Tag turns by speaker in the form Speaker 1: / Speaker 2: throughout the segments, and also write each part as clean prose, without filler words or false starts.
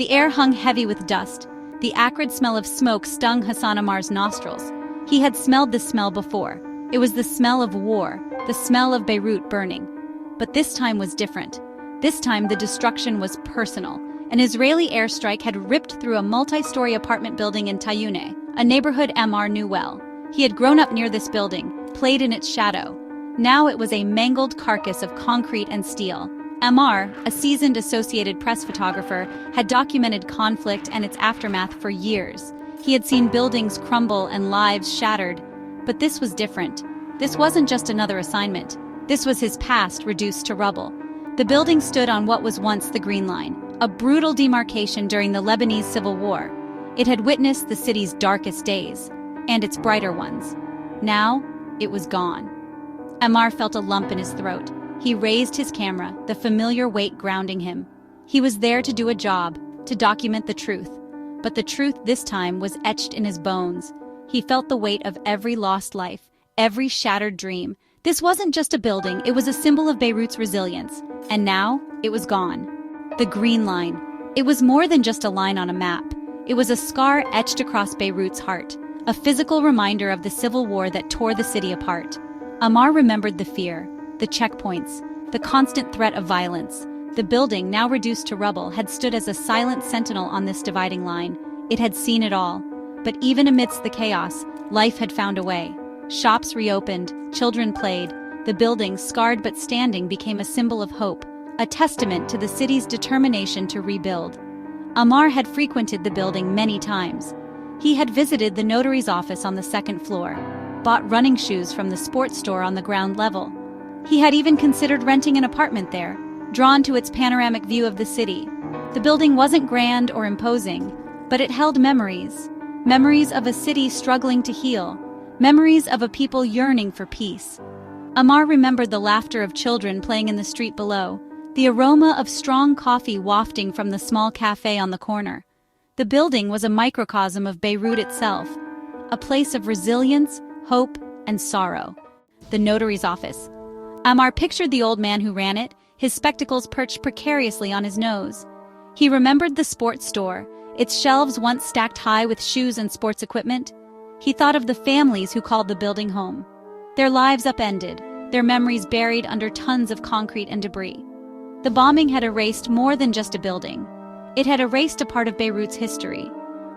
Speaker 1: The air hung heavy with dust. The acrid smell of smoke stung Hassan Ammar's nostrils. He had smelled this smell before. It was the smell of war, the smell of Beirut burning. But this time was different. This time the destruction was personal. An Israeli airstrike had ripped through a multi-story apartment building in Tayouneh, a neighborhood Ammar knew well. He had grown up near this building, played in its shadow. Now it was a mangled carcass of concrete and steel. Ammar, a seasoned Associated Press photographer, had documented conflict and its aftermath for years. He had seen buildings crumble and lives shattered. But this was different. This wasn't just another assignment. This was his past reduced to rubble. The building stood on what was once the Green Line, a brutal demarcation during the Lebanese Civil War. It had witnessed the city's darkest days, and its brighter ones. Now, it was gone. Ammar felt a lump in his throat. He raised his camera, the familiar weight grounding him. He was there to do a job, to document the truth. But the truth this time was etched in his bones. He felt the weight of every lost life, every shattered dream. This wasn't just a building, it was a symbol of Beirut's resilience. And now, it was gone. The Green Line. It was more than just a line on a map. It was a scar etched across Beirut's heart, a physical reminder of the civil war that tore the city apart. Ammar remembered the fear, the checkpoints, the constant threat of violence. The building, now reduced to rubble, had stood as a silent sentinel on this dividing line. It had seen it all. But even amidst the chaos, life had found a way. Shops reopened, children played. The building, scarred but standing, became a symbol of hope, a testament to the city's determination to rebuild. Ammar had frequented the building many times. He had visited the notary's office on the second floor, bought running shoes from the sports store on the ground level. He had even considered renting an apartment there, drawn to its panoramic view of the city. The building wasn't grand or imposing, but it held memories. Memories of a city struggling to heal. Memories of a people yearning for peace. Ammar remembered the laughter of children playing in the street below, the aroma of strong coffee wafting from the small cafe on the corner. The building was a microcosm of Beirut itself, a place of resilience, hope, and sorrow. The notary's office. Ammar pictured the old man who ran it, his spectacles perched precariously on his nose. He remembered the sports store, its shelves once stacked high with shoes and sports equipment. He thought of the families who called the building home. Their lives upended, their memories buried under tons of concrete and debris. The bombing had erased more than just a building. It had erased a part of Beirut's history,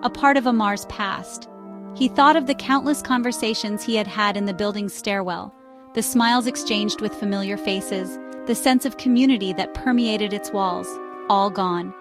Speaker 1: a part of Ammar's past. He thought of the countless conversations he had had in the building's stairwell, the smiles exchanged with familiar faces, the sense of community that permeated its walls, all gone.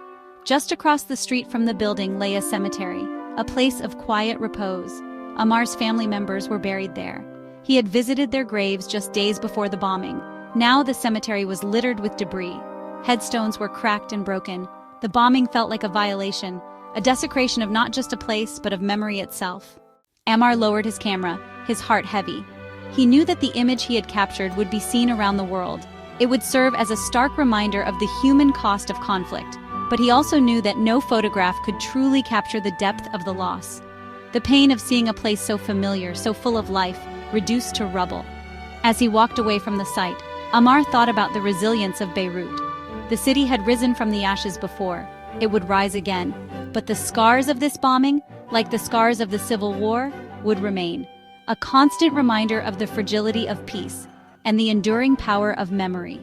Speaker 1: Just across the street from the building lay a cemetery, a place of quiet repose. Ammar's family members were buried there. He had visited their graves just days before the bombing. Now the cemetery was littered with debris. Headstones were cracked and broken. The bombing felt like a violation, a desecration of not just a place, but of memory itself. Ammar lowered his camera, his heart heavy. He knew that the image he had captured would be seen around the world. It would serve as a stark reminder of the human cost of conflict. But he also knew that no photograph could truly capture the depth of the loss. The pain of seeing a place so familiar, so full of life, reduced to rubble. As he walked away from the site, Ammar thought about the resilience of Beirut. The city had risen from the ashes before. It would rise again. But the scars of this bombing, like the scars of the Civil War, would remain. A constant reminder of the fragility of peace and the enduring power of memory.